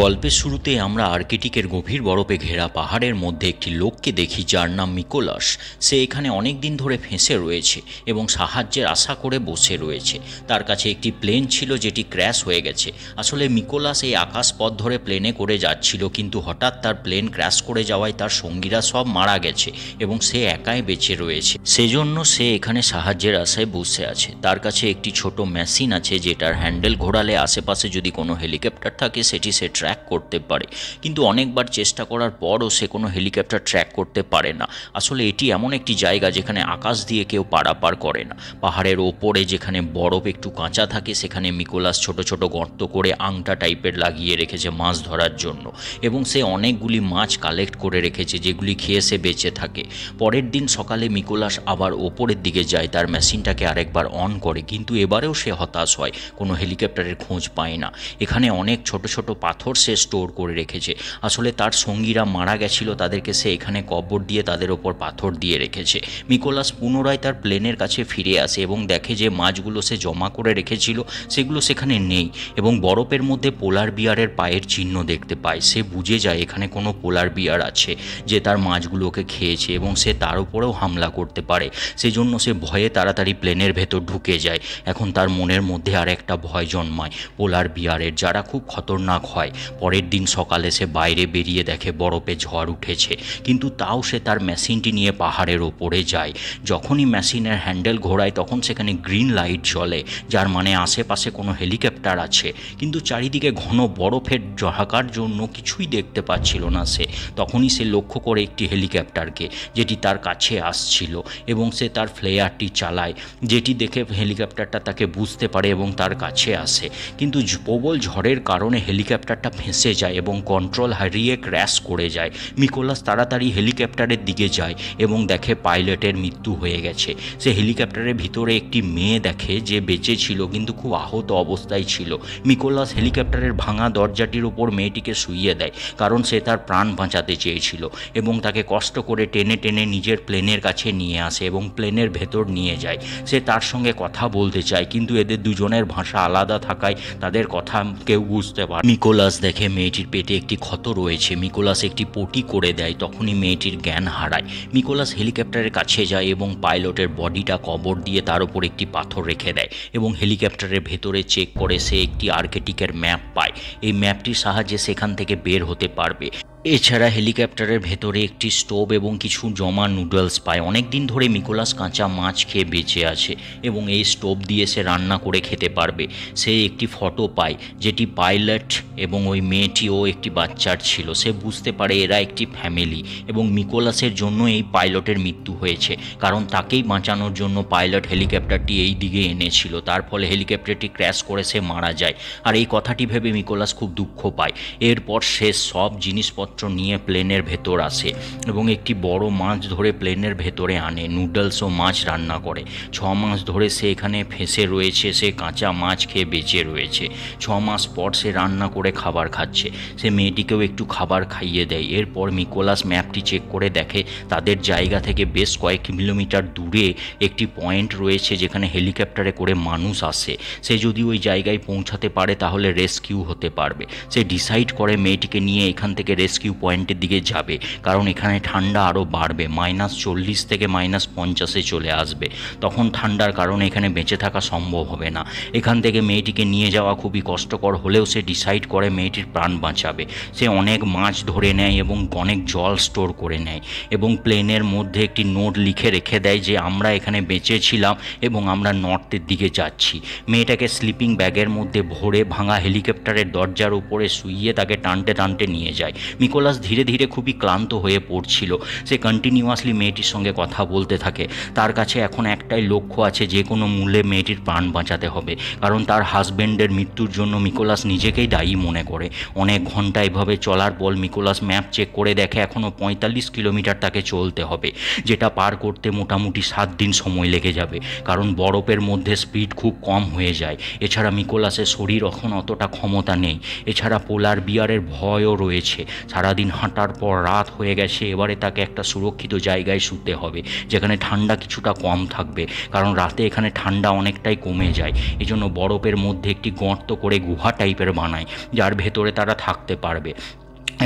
গল্পের শুরুতে আমরা আর্কটিকের গভীর বরফে ঘেরা পাহাড়ের মধ্যে একটি লোককে দেখি যার নাম মিকোলাস। সে এখানে অনেক দিন ধরে ফেঁসে রয়েছে এবং সাহায্যের আশা করে বসে রয়েছে। তার কাছে একটি প্লেন ছিল যেটি ক্র্যাশ হয়ে গেছে। আসলে মিকোলাস এই আকাশপথ ধরে প্লেনে করে যাচ্ছিল, কিন্তু হঠাৎ তার প্লেন ক্র্যাশ করে যাওয়ায় তার সঙ্গীরা সব মারা গেছে এবং সে একাই বেঁচে রয়েছে। সেজন্য সে এখানে সাহায্যের আশায় বসে আছে। তার কাছে একটি ছোট মেশিন আছে যেটার হ্যান্ডেল ঘোরালে আশেপাশে যদি কোনো হেলিকপ্টার থাকে সেটি সে ট্র্যাক করতে পারে, কিন্তু অনেকবার চেষ্টা করার পরও সে কোনো হেলিকপ্টার ট্র্যাক করতে পারে না। আসলে এটি এমন একটি জায়গা যেখানে আকাশ দিয়ে কেউ পারাপার করে না। পাহাড়ের ওপরে যেখানে বরফ একটু কাঁচা থাকে সেখানে মিকোলাস ছোট ছোট গর্ত করে আংটা টাইপের লাগিয়ে রেখেছে মাছ ধরার জন্য, এবং সে অনেকগুলি মাছ কালেক্ট করে রেখেছে যেগুলি খেয়ে সে বেঁচে থাকে। পরের দিন সকালে মিকোলাস আবার ওপরের দিকে যায়, তার মেশিনটাকে আরেকবার অন করে, কিন্তু এবারেও সে হতাশ হয়, কোনো হেলিকপ্টারের খোঁজ পায় না। এখানে অনেক ছোট ছোট পাথর সে স্টোর করে রেখেছে। আসলে তার সঙ্গীরা মারা গেছিল, তাদেরকে সে এখানে কবর দিয়ে তাদের ওপর পাথর দিয়ে রেখেছে। মিকোলাস পুনরায় তার প্লেনের কাছে ফিরে আসে এবং দেখে যে মাছগুলো সে জমা করে রেখেছিল সেগুলো সেখানে নেই, এবং বরফের মধ্যে পোলার বিয়ারের পায়ের চিহ্ন দেখতে পায়। সে বুঝে যায় এখানে কোনো পোলার বিয়ার আছে যে তার মাছগুলোকে খেয়েছে এবং সে তার উপরেও হামলা করতে পারে। সেজন্য সে ভয়ে তাড়াতাড়ি প্লেনের ভেতর ঢুকে যায়। এখন তার মনের মধ্যে আর একটা ভয় জন্মায় পোলার বিয়ারের, যারা খুব খতরনাক হয়। পরের দিন সকালে সে বাইরে বেরিয়ে দেখে বরফে ঝড় উঠেছে, কিন্তু তাও সে তার মেশিনটি নিয়ে পাহাড়ের ওপরে যায়। যখনই মেশিনের হ্যান্ডেল ঘোরায় তখন সেখানে গ্রিন লাইট জ্বলে, যার মানে আশেপাশে কোনো হেলিকপ্টার আছে, কিন্তু চারিদিকে ঘন বরফের ঢাকার জন্য কিছুই দেখতে পাচ্ছিল না সে। তখনই সে লক্ষ্য করে একটি হেলিকপ্টারকে যেটি তার কাছে আসছিল, এবং সে তার ফ্লেয়ারটি চালায়, যেটি দেখে হেলিকপ্টারটা তাকে বুঝতে পারে এবং তার কাছে আসে। কিন্তু প্রবল ঝড়ের কারণে হেলিকপ্টারটা ফেঁসে যায় এবং কন্ট্রোল হারিয়ে ক্র্যাশ করে যায়। মিকোলাস তাড়াতাড়ি হেলিকপ্টারের দিকে যায় এবং দেখে পাইলটের মৃত্যু হয়ে গেছে। সে হেলিকপ্টারের ভিতরে একটি মেয়ে দেখে যে বেঁচে ছিল কিন্তু খুব আহত অবস্থায় ছিল। মিকোলাস হেলিকপ্টারের ভাঙা দরজাটির উপর মেয়েটিকে শুইয়ে দেয়, কারণ সে তার প্রাণ বাঁচাতে চেয়েছিল, এবং তাকে কষ্ট করে টেনে টেনে নিজের প্লেনের কাছে নিয়ে আসে এবং প্লেনের ভেতর নিয়ে যায়। সে তার সঙ্গে কথা বলতে চায়, কিন্তু এদের দুজনের ভাষা আলাদা থাকায় তাদের কথা কেউ বুঝতে পারে। মিকোলাস দেখে মেয়েটির পেটে একটি ক্ষত রয়েছে। মিকোলাস একটি পটি করে দেয়, তখনই মেয়েটির জ্ঞান হারায়। মিকোলাস হেলিকপ্টারের কাছে যায় এবং পাইলটের বডিটা কবর দিয়ে তার উপর একটি পাথর রেখে দেয়, এবং হেলিকপ্টারের ভেতরে চেক করে সে একটি আর্কটিকের ম্যাপ পায়। এই ম্যাপটির সাহায্যে সেখান থেকে বের হতে পারবে। এছাড়া হেলিকপ্টারের ভেতরে একটি স্টোভ এবং কিছু জমা নুডলস পায়। অনেক দিন ধরে মিকোলাস কাঁচা মাছ খেয়ে বেঁচে আছে এবং এই স্টোভ দিয়ে সে রান্না করে খেতে পারবে। সে একটি ফটো পায় যেটি পাইলট এবং ওই মেয়েটিও একটি বাচ্চার ছিল। সে বুঝতে পারে এরা একটি ফ্যামিলি, এবং মিকোলাসের জন্য এই পাইলটের মৃত্যু হয়েছে, কারণ তাকেই বাঁচানোর জন্য পাইলট হেলিকপ্টারটি এই দিকে এনেছিল। তার ফলে হেলিকপ্টারটি ক্র্যাশ করে সে মারা যায়, আর এই কথাটি ভেবে মিকোলাস খুব দুঃখ পায়। এরপর সে সব জিনিসপত্র নিয়ে প্লেনের ভেতর আসে এবং একটি বড় মাছ ধরে প্লেনের ভেতরে আনে। নুডলস ও মাছ রান্না করে। 6 মাস ধরে সে এখানে ফেঁসে রয়েছে। সে কাঁচা মাছ খেয়ে বেঁচে রয়েছে। 6 মাস পর সে রান্না করে খাবার খাচ্ছে। সে মেয়েটিকেও একটু খাবার খাইয়ে দেয়। এরপর মিকোলাস ম্যাপটি চেক করে দেখে তাদের জায়গা থেকে বেশ কয়েক কিলোমিটার দূরে একটি পয়েন্ট রয়েছে যেখানে হেলিকপ্টারে করে মানুষ আসে। সে যদি ওই জায়গায় পৌঁছাতে পারে তাহলে রেস্কিউ হতে পারবে। সে ডিসাইড করে মেয়েটিকে নিয়ে এখান থেকে রেস্কিউ পয়েন্টের দিকে যাবে, কারণ এখানে ঠান্ডা আরও বাড়বে, -40 থেকে -50-এ চলে আসবে। তখন ঠান্ডার কারণে এখানে বেঁচে থাকা সম্ভব হবে না। এখান থেকে মেয়েটিকে নিয়ে যাওয়া খুবই কষ্টকর হলেও সে ডিসাইড করে মেয়েটির প্রাণ বাঁচাবে। সে অনেক মাছ ধরে নেয় এবং অনেক জল স্টোর করে নেয়, এবং প্লেনের মধ্যে একটি নোট লিখে রেখে দেয় যে আমরা এখানে বেঁচে ছিলাম এবং আমরা নর্থের দিকে যাচ্ছি। মেয়েটাকে স্লিপিং ব্যাগের মধ্যে ভরে ভাঙা হেলিকপ্টারের দরজার উপরে শুইয়ে তাকে টানতে টানতে নিয়ে যায়। মিকোলাস ধীরে ধীরে খুবই ক্লান্ত হয়ে পড়ছিল। সে কন্টিনিউয়াসলি মেয়েটির সঙ্গে কথা বলতে থাকে। তার কাছে এখন একটাই লক্ষ্য আছে, যে কোনো মূল্যে মেয়েটির প্রাণ বাঁচাতে হবে, কারণ তার হাজব্যান্ডের মৃত্যুর জন্য মিকোলাস নিজেকেই দায়ী মনে করে। অনেক ঘন্টা এভাবে চলার পর মিকোলাস ম্যাপ চেক করে দেখে এখনও 45 কিলোমিটার তাকে চলতে হবে, যেটা পার করতে মোটামুটি 7 দিন সময় লেগে যাবে, কারণ বরফের মধ্যে স্পিড খুব কম হয়ে যায়। এছাড়া মিকোলাসের শরীর এখন অতটা ক্ষমতা নেই। এছাড়া পোলার বিয়ারের ভয়ও রয়েছে। সারাদিন হাঁটার পর রাত হয়ে গেছে, এবারে তাকে একটা সুরক্ষিত জায়গায় শুতে হবে যেখানে ঠান্ডা কিছুটা কম থাকবে, কারণ রাতে এখানে ঠান্ডা অনেকটাই কমে যায়। এই জন্য বরফের মধ্যে একটি গর্ত করে গুহা টাইপের বানায়, যার ভেতরে তারা থাকতে পারবে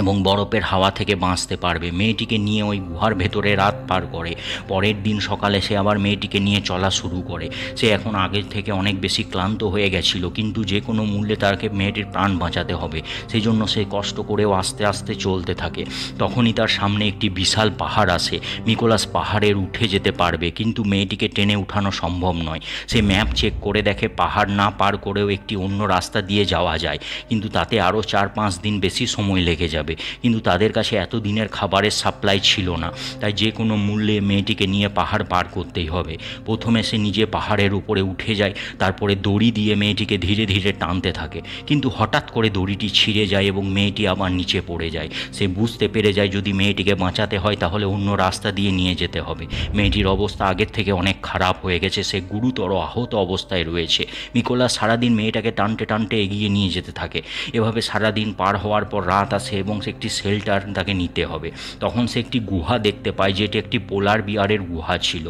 এবং বরফের হাওয়া থেকে বাঁচতে পারবে। মেয়েটিকে নিয়ে ওই গুহার ভেতরে রাত পার করে। পরের দিন সকালে সে আবার মেয়েটিকে নিয়ে চলা শুরু করে। সে এখন আগের থেকে অনেক বেশি ক্লান্ত হয়ে গেছিল, কিন্তু যে কোনো মূল্যে তাকে মেয়েটির প্রাণ বাঁচাতে হবে। সেই জন্য সে কষ্ট করেও আস্তে আস্তে চলতে থাকে। তখনই তার সামনে একটি বিশাল পাহাড় আসে। নিকোলাস পাহাড়ের উঠে যেতে পারবে, কিন্তু মেয়েটিকে টেনে উঠানো সম্ভব নয়। সে ম্যাপ চেক করে দেখে পাহাড় না পার করেও একটি অন্য রাস্তা দিয়ে যাওয়া যায়, কিন্তু তাতে আরও 4-5 দিন বেশি সময় লেগে যায়। কিন্তু তাদের কাছে এত দিনের খাবারের সাপ্লাই ছিল না, তাই যে কোনো মূল্যে মেয়েটিকে নিয়ে পাহাড় পার করতেই হবে। প্রথমে সে নিজে পাহাড়ের উপরে উঠে যায়, তারপরে দড়ি দিয়ে মেয়েটিকে ধীরে ধীরে টানতে থাকে, কিন্তু হঠাৎ করে দড়িটি ছিঁড়ে যায় এবং মেয়েটি আবার নিচে পড়ে যায়। সে বুঝতে পেরে যায় যদি মেয়েটিকে বাঁচাতে হয় তাহলে অন্য রাস্তা দিয়ে নিয়ে যেতে হবে। মেয়েটির অবস্থা আগের থেকে অনেক খারাপ হয়ে গেছে, সে গুরুতর আহত অবস্থায় রয়েছে। নিকোলাস সারাদিন মেয়েটাকে টানতে টানতে এগিয়ে নিয়ে যেতে থাকে। এভাবে সারাদিন পার হওয়ার পর রাত আসে এবং সে একটি শেল্টার তাকে নিতে হবে। তখন সে একটি গুহা দেখতে পায়, যেটি একটি পোলার বিয়ারের গুহা ছিল,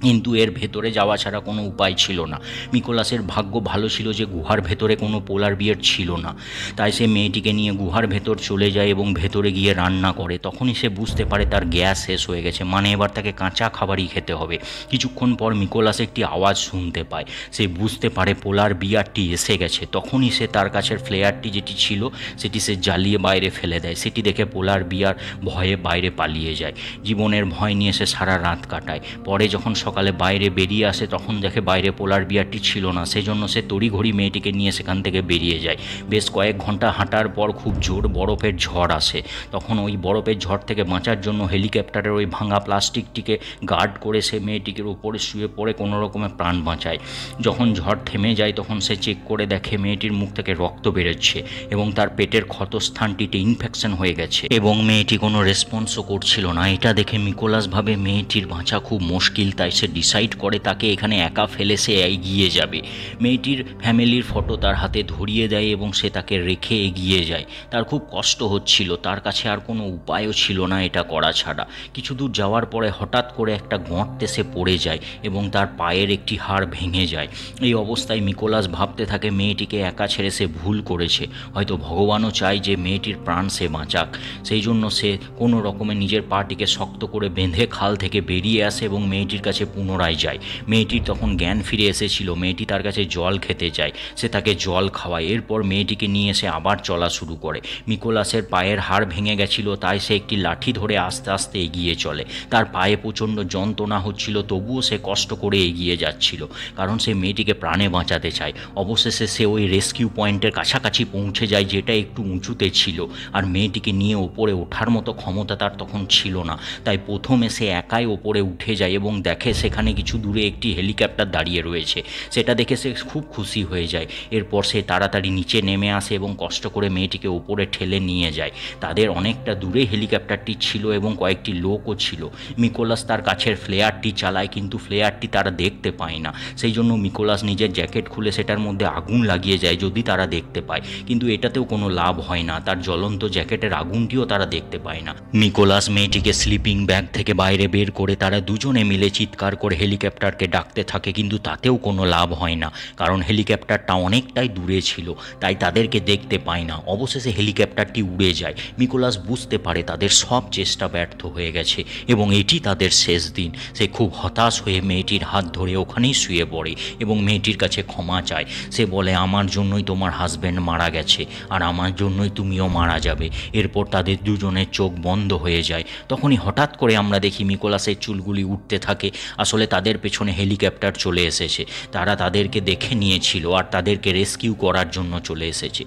কিন্তু এর ভেতরে যাওয়া ছাড়া কোনো উপায় ছিল না। নিকোলাসের ভাগ্য ভালো ছিল যে গুহার ভেতরে কোনো পোলার বিয়ার ছিল না, তাই সে মেয়েটিকে নিয়ে গুহার ভেতর চলে যায় এবং ভেতরে গিয়ে রান্না করে। তখনই সে বুঝতে পারে তার গ্যাস শেষ হয়ে গেছে, মানে এবার তাকে কাঁচা খাবারই খেতে হবে। কিছুক্ষণ পর নিকোলাস একটি আওয়াজ শুনতে পায়। সে বুঝতে পারে পোলার বিয়ারটি এসে গেছে। তখনই সে তার কাছের ফ্লেয়ারটি যেটি ছিল সেটি সে জ্বালিয়ে বাইরে ফেলে দেয়। সেটি দেখে পোলার বিয়ার ভয়ে বাইরে পালিয়ে যায়। জীবনের ভয় নিয়ে সে সারা রাত কাটায়। পরে যখন সকালে বাইরে বেরিয়ে আসে তখন দেখে বাইরে পোলার বিয়ারটি ছিল না। সেজন্য সে তড়িঘড়ি মেয়েটিকে নিয়ে সেখান থেকে বেরিয়ে যায়। বেশ কয়েক ঘন্টা হাঁটার পর খুব জোর বরফের ঝড় আসে। তখন ওই বরফের ঝড় থেকে বাঁচার জন্য হেলিকপ্টারের ওই ভাঙা প্লাস্টিকটিকে গার্ড করে সে মেয়েটিকে উপরে শুয়ে পড়ে কোনো রকমে প্রাণ বাঁচায়। যখন ঝড় থেমে যায় তখন সে চেক করে দেখে মেয়েটির মুখ থেকে রক্ত বেরোচ্ছে এবং তার পেটের ক্ষতস্থানটিতে ইনফেকশন হয়ে গেছে এবং মেয়েটি কোনো রেসপন্সও করছিল না। এটা দেখে নিকোলাস ভাবে মেয়েটির বাঁচা খুব মুশকিল, তাই সে ডিসাইড করে তাকে এখানে একা ফেলে সে এগিয়ে যাবে। মেয়েটির ফ্যামিলির ফটো তার হাতে ধরিয়ে দেয় এবং সে তাকে রেখে এগিয়ে যায়। তার খুব কষ্ট হচ্ছিল, তার কাছে আর কোনো উপায়ও ছিল না এটা করা ছাড়া। কিছু দূর যাওয়ার পরে হঠাৎ করে একটা গর্তে সে পড়ে যায় এবং তার পায়ের একটি হাড় ভেঙে যায়। এই অবস্থায় নিকোলাস ভাবতে থাকে মেয়েটিকে একা ছেড়ে সে ভুল করেছে, হয়তো ভগবানও চায় যে মেয়েটির প্রাণ সে বাঁচাক। সেই জন্য সে কোনো রকমে নিজের পাটিকে শক্ত করে বেঁধে খাল থেকে বেরিয়ে আসে এবং মেয়েটির কাছে পুনরায় যায়। মেয়েটির তখন জ্ঞান ফিরে এসেছিল। মেয়েটি তার কাছে জল খেতে যায়, সে তাকে জল খাওয়ায়। এরপর মেয়েটিকে নিয়ে সে আবার চলা শুরু করে। নিকোলাসের পায়ের হাড় ভেঙে গেছিল, তাই সে একটি লাঠি ধরে আস্তে আস্তে এগিয়ে চলে। তার পায়ে প্রচণ্ড যন্ত্রণা হচ্ছিল, তবুও সে কষ্ট করে এগিয়ে যাচ্ছিল, কারণ সে মেয়েটিকে প্রাণে বাঁচাতে চায়। অবশেষে সে ওই রেস্কিউ পয়েন্টের কাছাকাছি পৌঁছে যায়, যেটা একটু উঁচুতে ছিল, আর মেয়েটিকে নিয়ে ওপরে ওঠার মতো ক্ষমতা তার তখন ছিল না। তাই প্রথমে সে একাই ওপরে উঠে যায় এবং দেখে সেখানে কিছু দূরে একটি হেলিকপ্টার দাঁড়িয়ে রয়েছে। সেটা দেখে সে খুব খুশি হয়ে যায়। এরপর সে তাড়াতাড়ি নিচে নেমে আসে এবং কষ্ট করে মেয়েটিকে ওপরে ঠেলে নিয়ে যায়। তাদের অনেকটা দূরে হেলিকপ্টারটি ছিল এবং কয়েকটি লোকও ছিল। নিকোলাস তার কাছের ফ্লেয়ারটি চালায়, কিন্তু ফ্লেয়ারটি তারা দেখতে পায় না। সেই জন্য নিকোলাস নিজের জ্যাকেট খুলে সেটার মধ্যে আগুন লাগিয়ে যায় যদি তারা দেখতে পায়, কিন্তু এটাতেও কোনো লাভ হয় না। তার জ্বলন্ত জ্যাকেটের আগুনটিও তারা দেখতে পায় না। নিকোলাস মেয়েটিকে স্লিপিং ব্যাগ থেকে বাইরে বের করে তারা দুজনে মিলে চিৎকার করে হেলিকপ্টারকে ডাকতে থাকে, কিন্তু তাতেও কোনো লাভ হয় না, কারণ হেলিকপ্টারটা অনেকটাই দূরে ছিল, তাই তাদেরকে দেখতে পায় না। অবশেষে হেলিকপ্টারটি উড়ে যায়। নিকোলাস বুঝতে পারে তাদের সব চেষ্টা ব্যর্থ হয়ে গেছে এবং এটি তাদের শেষ দিন। সে খুব হতাশ হয়ে মেয়েটির হাত ধরে ওখানেই শুয়ে পড়ে এবং মেয়েটির কাছে ক্ষমা চায়। সে বলে, আমার জন্যই তোমার হাজব্যান্ড মারা গেছে আর আমার জন্যই তুমিও মারা যাবে। এরপর তাদের দুজনের চোখ বন্ধ হয়ে যায়। তখনই হঠাৎ করে আমরা দেখি নিকোলাসের চুলগুলি উঠতে থাকে। আসলে তাদের পেছনে হেলিকপ্টার চলে এসেছে। তারা তাদেরকে দেখে নিয়েছিল আর তাদেরকে রেস্কিউ করার জন্য চলে এসেছে।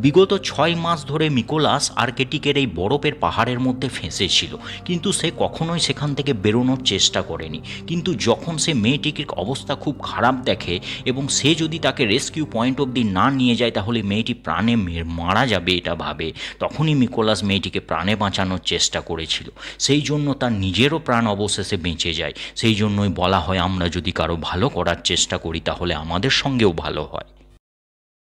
বিগত 6 মাস ধরে নিকোলাস আর্কটিকের এই বরফের পাহাড়ের মধ্যে ফেঁসেছিল, কিন্তু সে কখনোই সেখান থেকে বেরোনোর চেষ্টা করেনি। কিন্তু যখন সে মেয়েটির অবস্থা খুব খারাপ দেখে এবং সে যদি তাকে রেস্কিউ পয়েন্ট অবধি না নিয়ে যায় তাহলে মেয়েটি প্রাণে মারা যাবে এটা ভাবে, তখনই নিকোলাস মেয়েটিকে প্রাণে বাঁচানোর চেষ্টা করেছিল। সেই জন্য তার নিজেরও প্রাণ অবশেষে বেঁচে যায়। সেই জন্যই বলা হয় আমরা যদি কারো ভালো করার চেষ্টা করি তাহলে আমাদের সঙ্গেও ভালো হয়।